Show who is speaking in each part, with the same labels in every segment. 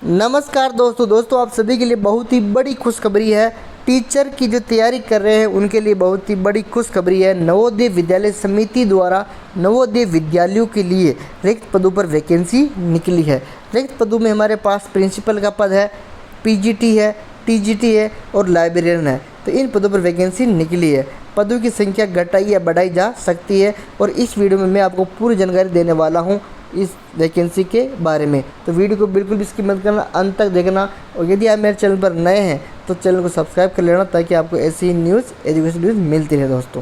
Speaker 1: नमस्कार दोस्तों आप सभी के लिए बहुत ही बड़ी खुशखबरी है। टीचर की जो तैयारी कर रहे हैं उनके लिए बहुत ही बड़ी खुशखबरी है। नवोदय विद्यालय समिति द्वारा नवोदय विद्यालयों के लिए रिक्त पदों पर वैकेंसी निकली है। रिक्त पदों में हमारे पास प्रिंसिपल का पद है, पीजीटी है, टीजीटी है और लाइब्रेरियन है। तो इन पदों पर वैकेंसी निकली है। पदों की संख्या घटाई या बढ़ाई जा सकती है और इस वीडियो में मैं आपको पूरी जानकारी देने वाला हूँ इस वैकेंसी के बारे में। तो वीडियो को बिल्कुल भी स्किप मत करना, अंत तक देखना। और यदि आप मेरे चैनल पर नए हैं तो चैनल को सब्सक्राइब कर लेना ताकि आपको ऐसी न्यूज़ एजुकेशन न्यूज़ मिलती रहे। दोस्तों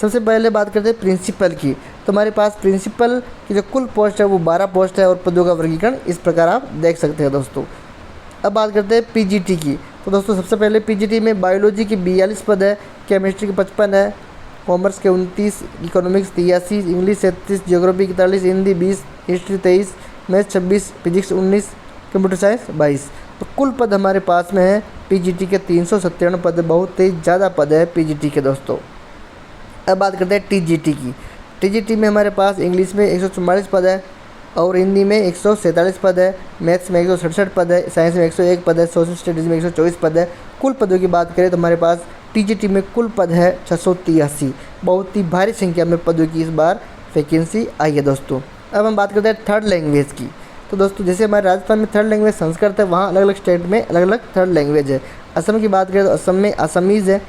Speaker 1: सबसे पहले बात करते हैं प्रिंसिपल की। तो हमारे पास प्रिंसिपल की जो कुल पोस्ट है वो 12 पोस्ट है और पदों का वर्गीकरण इस प्रकार आप देख सकते हैं। दोस्तों अब बात करते हैं पीजीटी की। तो दोस्तों सबसे पहले पीजीटी में बायोलॉजी की 42 पद है, केमिस्ट्री के 55 है, कॉमर्स के 29, economics 83, English 37, geography 41, Hindi 20, history 23, math 26, physics 19, computer science 22। तो कुल पद हमारे पास में है पीजीटी के 397 पद, बहुत ही ज़्यादा पद है पीजीटी के। दोस्तों अब बात करते हैं टीजीटी की। टीजीटी में हमारे पास इंग्लिश में 144 पद है और हिंदी में 147 पद है, मैथ्स में 167 पद है, साइंस में 101 पद है, सोशल स्टडीज़ में 124 पद है। कुल पदों की बात करें तो हमारे पास टीजीटी में कुल पद है 683। बहुत ही भारी संख्या में पदों की इस बार वैकेंसी आई है। दोस्तों अब हम बात करते हैं थर्ड लैंग्वेज की। तो दोस्तों जैसे हमारे राजस्थान में थर्ड लैंग्वेज संस्कृत है, वहाँ अलग अलग स्टेट में अलग अलग थर्ड लैंग्वेज है। असम की बात करें तो असम में असमीज़ है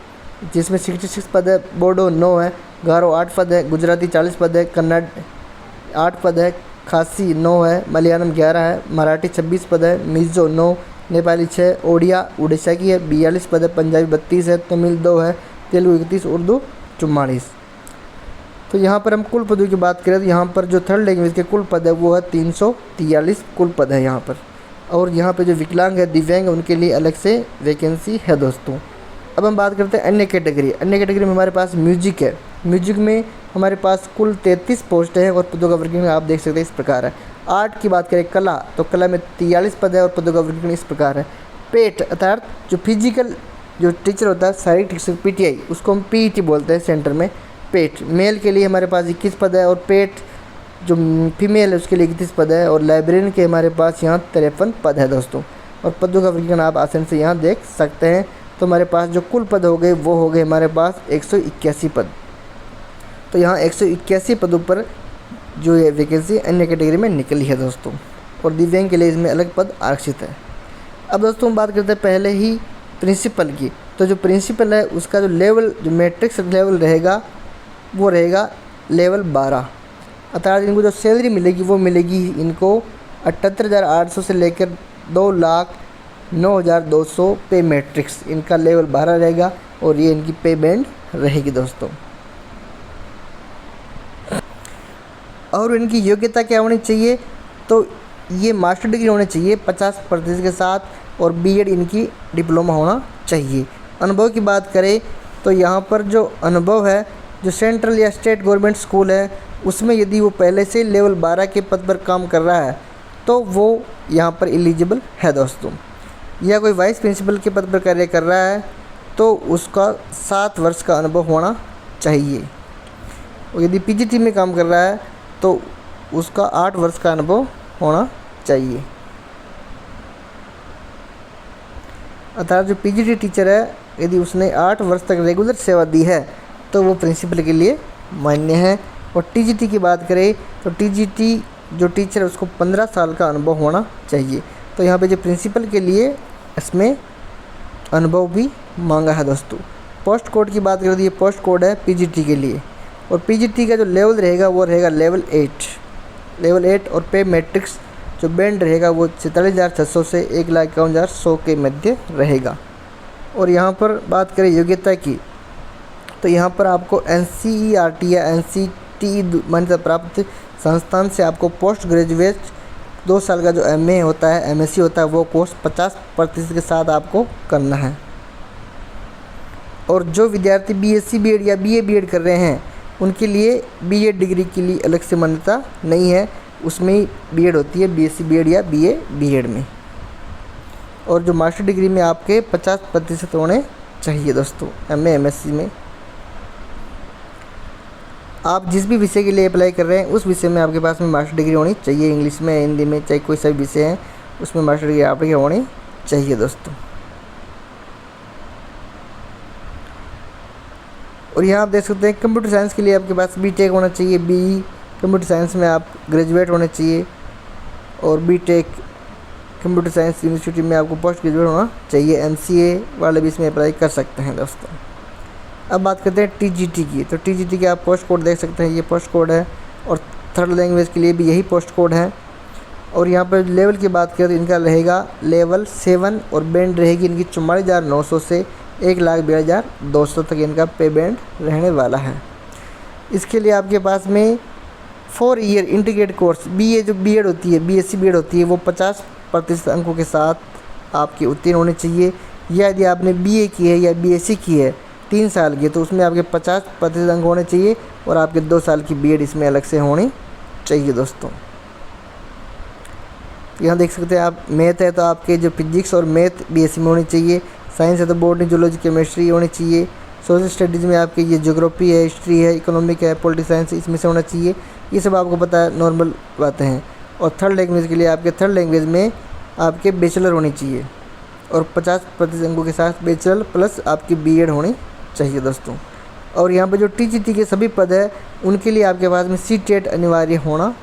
Speaker 1: जिसमें 66 पद है, बोडो 9 है, गारो 8 पद है, गुजराती 40 पद है, कन्नड़ 8 पद है, खासी 9 है, मलयालम 11 है, मराठी 26 पद है, मिज़ो 9, नेपाली 6, ओडिया उड़ीसा की है 42 पद है, पंजाबी 32 है, तमिल 2 है, तेलुगु 31, उर्दू 44। तो यहाँ पर हम कुल पदों की बात करें तो यहाँ पर जो थर्ड लैंग्वेज के कुल पद है वो है 343 कुल पद है यहाँ पर। और यहाँ पर जो विकलांग है, दिव्यांग है, उनके लिए अलग से वैकेंसी है। दोस्तों अब हम बात करते हैं अन्य कैटेगरी। अन्य कैटेगरी में हमारे पास म्यूजिक है। म्यूजिक में हमारे पास कुल 33 पोस्ट है और पदों का वर्गीकरण आप देख सकते हैं इस प्रकार है। आर्ट की बात करें कला तो कला में 43 पद है और पदों का वर्गीकरण इस प्रकार है। पेट अर्थात जो फिजिकल जो टीचर होता है शारीरिक शिक्षक पीटीआई, उसको हम पीईटी बोलते हैं सेंटर में। पेट मेल के लिए हमारे पास 21 पद है और पेट जो फीमेल है उसके लिए 31 पद है और लाइब्रेरियन के हमारे पास यहाँ 53 पद है। दोस्तों और पदों का वर्गीकरण आप आसानी से यहाँ देख सकते हैं। तो हमारे पास जो कुल पद हो गए वो हो गए हमारे पास 181 पद। तो यहाँ 181 पदों पर जो ये वैकेंसी अन्य कैटेगरी में निकली है। दोस्तों और दिव्यांग के लिए इसमें अलग पद आरक्षित है। अब दोस्तों हम बात करते हैं पहले ही प्रिंसिपल की। तो जो प्रिंसिपल है उसका जो लेवल जो मैट्रिक्स लेवल रहेगा वो रहेगा लेवल 12। अर्थात इनको जो सैलरी मिलेगी वो मिलेगी इनको 78,800 से लेकर 2,09,200 पे मैट्रिक्स। इनका लेवल 12 रहेगा और ये इनकी पे बैंड रहेगी। दोस्तों और इनकी योग्यता क्या होनी चाहिए तो ये मास्टर डिग्री होनी चाहिए 50% के साथ और बीएड इनकी डिप्लोमा होना चाहिए। अनुभव की बात करें तो यहाँ पर जो अनुभव है जो सेंट्रल या स्टेट गवर्नमेंट स्कूल है उसमें यदि वो पहले से लेवल 12 के पद पर काम कर रहा है तो वो यहाँ पर एलिजिबल है। दोस्तों या कोई वाइस प्रिंसिपल के पद पर कार्य कर रहा है तो उसका 7 वर्ष का अनुभव होना चाहिए और यदि पीजीटी में काम कर रहा है तो उसका 8 वर्ष का अनुभव होना चाहिए। अर्थात जो पीजीटी टीचर है यदि उसने 8 वर्ष तक रेगुलर सेवा दी है तो वो प्रिंसिपल के लिए मान्य है। और टीजीटी की बात करें तो टीजीटी जो टीचर है उसको 15 साल का अनुभव होना चाहिए। तो यहाँ पे जो प्रिंसिपल के लिए इसमें अनुभव भी मांगा है। दोस्तों पोस्ट कोड की बात करें तो ये पोस्ट कोड है पीजीटी के लिए और पीजीटी का जो लेवल रहेगा वो रहेगा लेवल 8 और पे मैट्रिक्स जो बैंड रहेगा वो 47,600 से 1,51,100 के मध्य रहेगा। और यहाँ पर बात करें योग्यता की तो यहाँ पर आपको NCERT या NCTE मान्यता प्राप्त संस्थान से आपको पोस्ट ग्रेजुएट 2 साल का जो MA होता है, MSc होता है, वो कोर्स 50% के साथ आपको करना है। और जो विद्यार्थी BSc BEd या BA BEd कर रहे हैं उनके लिए BEd डिग्री के लिए अलग से मान्यता नहीं है, उसमें ही BEd होती है BSc BEd या BA BEd में। और जो मास्टर डिग्री में आपके 50% होने चाहिए। दोस्तों MA MSc में आप जिस भी विषय के लिए अप्लाई कर रहे हैं उस विषय में आपके पास में मास्टर डिग्री होनी चाहिए। इंग्लिश में, हिंदी में, चाहे कोई सा भी विषय है उसमें मास्टर डिग्री आपकी होनी चाहिए दोस्तों। और यहाँ आप देख सकते हैं कंप्यूटर साइंस के लिए आपके पास बीटेक होना चाहिए, बीई कंप्यूटर साइंस में आप ग्रेजुएट होने चाहिए, और बीटेक कंप्यूटर साइंस यूनिवर्सिटी में आपको पोस्ट ग्रेजुएट होना चाहिए। एमसीए वाले भी इसमें अप्लाई कर सकते हैं दोस्तों। अब बात करते हैं टीजीटी की। तो टीजीटी के आप पोस्ट कोड देख सकते हैं, ये पोस्ट कोड है, और थर्ड लैंग्वेज के लिए भी यही पोस्ट कोड है। और यहाँ पर लेवल की बात करें तो इनका रहेगा लेवल 7, और बैंड रहेगी इनकी 44,900 से 1,42,200 तक इनका पे बैंड रहने वाला है। इसके लिए आपके पास में 4 ईयर इंटीग्रेटेड कोर्स बीए जो बीएड होती है, बीएससी बीएड होती है, वो 50% अंकों के साथ आपकी उत्तीर्ण होनी चाहिए। या यदि आपने बीए की है या बीएससी की है 3 साल की, तो उसमें आपके 50% अंक होने चाहिए, और आपके 2 साल की बीएड इसमें अलग से होनी चाहिए दोस्तों। यहाँ देख सकते हैं आप, मैथ है तो आपके जो फिजिक्स और मैथ बीएससी में होनी चाहिए। साइंस है तो बॉटनी, जूलॉजी, केमिस्ट्री होनी चाहिए। सोशल स्टडीज़ में आपके ये ज्योग्राफी है, हिस्ट्री है, इकोनॉमिक है, पॉलिटिकल साइंस इसमें से होना चाहिए। ये सब आपको पता है, नॉर्मल बातें हैं। और थर्ड लैंग्वेज के लिए आपके थर्ड लैंग्वेज में आपके बैचलर होनी चाहिए, और 50% अंकों के साथ बैचलर प्लस आपकी बीएड होनी चाहिए दोस्तों। और यहाँ पर जो टीजीटी के सभी पद है उनके लिए आपके पास में सीटेट अनिवार्य होना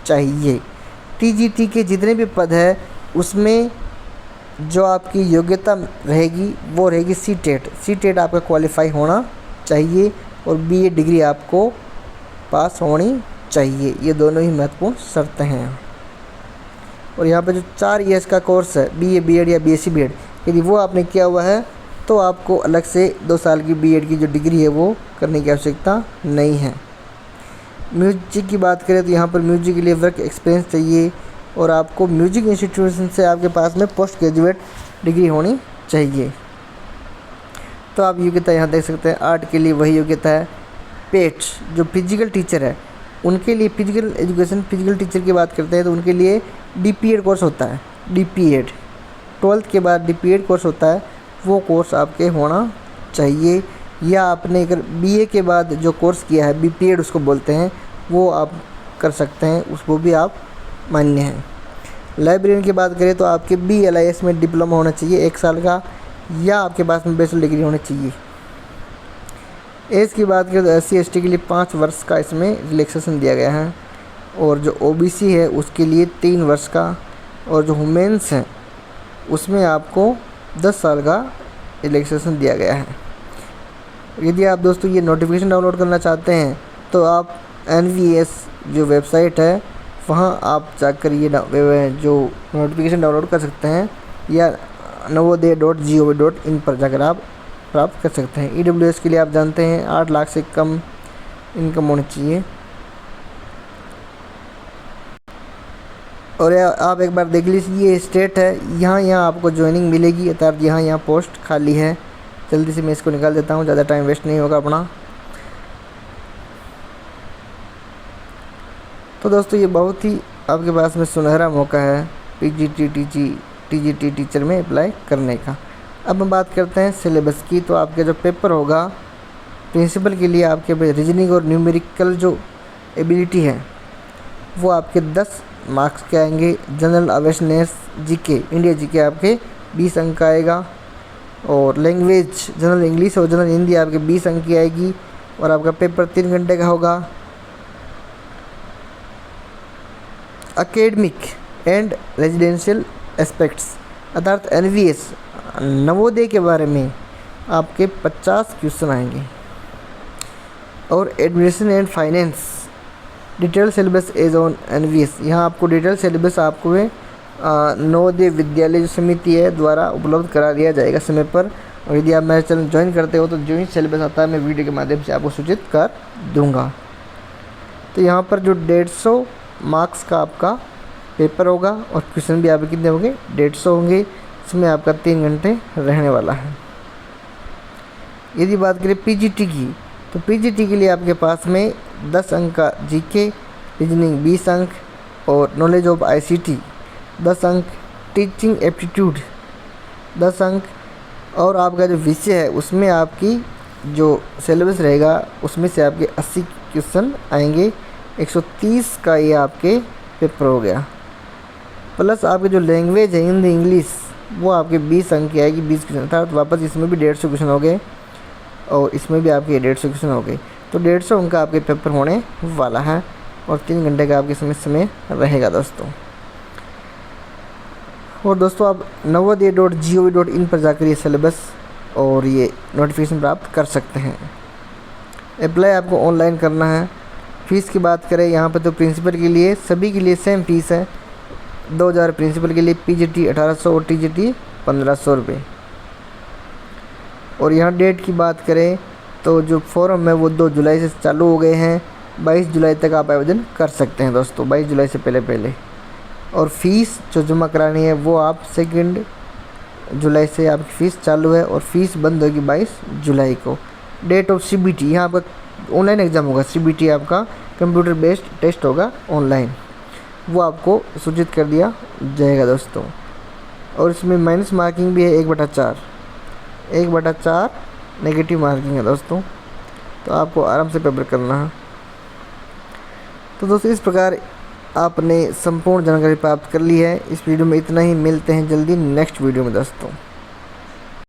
Speaker 1: चाहिए। टीजीटी के जितने भी पद है उसमें जो आपकी योग्यता रहेगी वो रहेगी सीटेट आपका क्वालिफाई होना चाहिए, और बीए डिग्री आपको पास होनी चाहिए। ये दोनों ही महत्वपूर्ण शर्तें हैं। और यहाँ पे जो 4 ईयर्स का कोर्स है बीए बीएड या बीएससी बीएड, यदि वो आपने किया हुआ है तो आपको अलग से 2 साल की बीएड की जो डिग्री है वो करने की आवश्यकता नहीं है। म्यूजिक की बात करें तो यहाँ पर म्यूजिक के लिए वर्क एक्सपीरियंस चाहिए, और आपको म्यूजिक इंस्टीट्यूशन से आपके पास में पोस्ट ग्रेजुएट डिग्री होनी चाहिए। तो आप योग्यता यहाँ देख सकते हैं। आर्ट के लिए वही योग्यता है। पेट जो फिजिकल टीचर है उनके लिए, फिजिकल एजुकेशन फिजिकल टीचर की बात करते हैं तो उनके लिए डीपीएड कोर्स होता है। डीपीएड 12th के बाद डीपीएड कोर्स होता है, वो कोर्स आपके होना चाहिए। या आपने अगर बीए के बाद जो कोर्स किया है बीपीएड उसको बोलते हैं, वो आप कर सकते हैं, उसको भी आप मान्य हैं। लाइब्रेरियन की बात करें तो आपके BLIS में डिप्लोमा होना चाहिए 1 साल का, या आपके पास में बैचलर डिग्री होनी चाहिए। एज की बात करें तो SC ST के लिए 5 वर्ष का इसमें रिलैक्सेशन दिया गया है, और जो OBC है उसके लिए 3 वर्ष का, और जो वुमेन्स हैं उसमें आपको 10 साल का रिलैक्सेशन दिया गया है। यदि आप दोस्तों ये नोटिफिकेशन डाउनलोड करना चाहते हैं तो आप NVS जो वेबसाइट है वहाँ आप जाकर ये जो नोटिफिकेशन डाउनलोड कर सकते हैं, या navodaya.gov.in पर जाकर आप प्राप्त कर सकते हैं। EWS के लिए आप जानते हैं 8 लाख से कम इनकम होनी चाहिए। और आप एक बार देख लीजिए, ये स्टेट है, यहाँ आपको ज्वाइनिंग मिलेगी, अर्थात यहाँ पोस्ट खाली है। जल्दी से मैं इसको निकाल देता हूँ, ज़्यादा टाइम वेस्ट नहीं होगा अपना। तो दोस्तों ये बहुत ही आपके पास में सुनहरा मौका है टीजीटी टीचर में अप्लाई करने का। अब हम बात करते हैं सिलेबस की। तो आपके जो पेपर होगा प्रिंसिपल के लिए, आपके रीजनिंग और न्यूमेरिकल जो एबिलिटी है वो आपके 10 मार्क्स के आएंगे। General awareness GK, India GK आपके 20 अंक का आएगा, और लैंग्वेज जनरल इंग्लिश और जनरल हिंदी आपके 20 अंक की आएगी, और आपका पेपर 3 घंटे का होगा। एकेडमिक एंड रेजिडेंशियल एस्पेक्ट्स अर्थात NVS नवोदय के बारे में आपके 50 क्वेश्चन आएंगे। और administration and finance detail syllabus as on NVS, यहाँ आपको डिटेल सिलेबस आपको नवोदय विद्यालय जो समिति है द्वारा उपलब्ध करा दिया जाएगा समय पर। और यदि आप मेरे चैनल ज्वाइन करते हो तो जो ही सिलेबस आता है मैं वीडियो के माध्यम से आपको सूचित कर दूंगा। तो यहाँ पर जो 150 मार्क्स का आपका पेपर होगा, और क्वेश्चन भी आपके कितने होंगे 150 होंगे। इसमें आपका 3 घंटे रहने वाला है। यदि बात करें PGT की, तो PGT के लिए आपके पास में 10 अंक का GK, रीजनिंग 20 अंक, और नॉलेज ऑफ ICT 10 अंक, टीचिंग एप्टीट्यूड 10 अंक, और आपका जो विषय है उसमें आपकी जो सिलेबस रहेगा उसमें से आपके 80 क्वेश्चन आएंगे। 130 का ये आपके पेपर हो गया। प्लस आपके जो लैंग्वेज है हिंदी इंग्लिश वो आपके 20 अंक की आएगी, 20 क्वेश्चन था। तो वापस इसमें भी 150 क्वेश्चन हो गए और इसमें भी आपके 150 क्वेश्चन हो गए। तो 150 अंक का आपके पेपर होने वाला है और 3 घंटे का आपके समय रहेगा दोस्तों। और दोस्तों आप navodaya.gov.in पर जाकर ये सिलेबस और ये नोटिफिकेशन प्राप्त कर सकते हैं। अप्लाई आपको ऑनलाइन करना है। फ़ीस की बात करें यहाँ पर तो प्रिंसिपल के लिए सभी के लिए सेम फ़ीस है, 2000 प्रिंसिपल के लिए, पीजीटी 1800 और टीजीटी 1500 रुपये। और यहाँ डेट की बात करें तो जो फॉर्म है वो 2 जुलाई से चालू हो गए हैं, 22 जुलाई तक आप आवेदन कर सकते हैं दोस्तों, 22 जुलाई से पहले। और फ़ीस जो जमा करानी है वो आप 2 जुलाई से आपकी फ़ीस चालू है और फीस बंद होगी 22 जुलाई को। डेट ऑफ सीबीटी, यहाँ आपका ऑनलाइन एग्ज़ाम होगा, सीबीटी आपका कंप्यूटर बेस्ड टेस्ट होगा ऑनलाइन, वो आपको सूचित कर दिया जाएगा दोस्तों। और इसमें माइनस मार्किंग भी है 1/4 नेगेटिव मार्किंग है दोस्तों, तो आपको आराम से पेपर करना है। तो दोस्तों इस प्रकार आपने संपूर्ण जानकारी प्राप्त कर ली है। इस वीडियो में इतना ही, मिलते हैं जल्दी नेक्स्ट वीडियो में दोस्तों।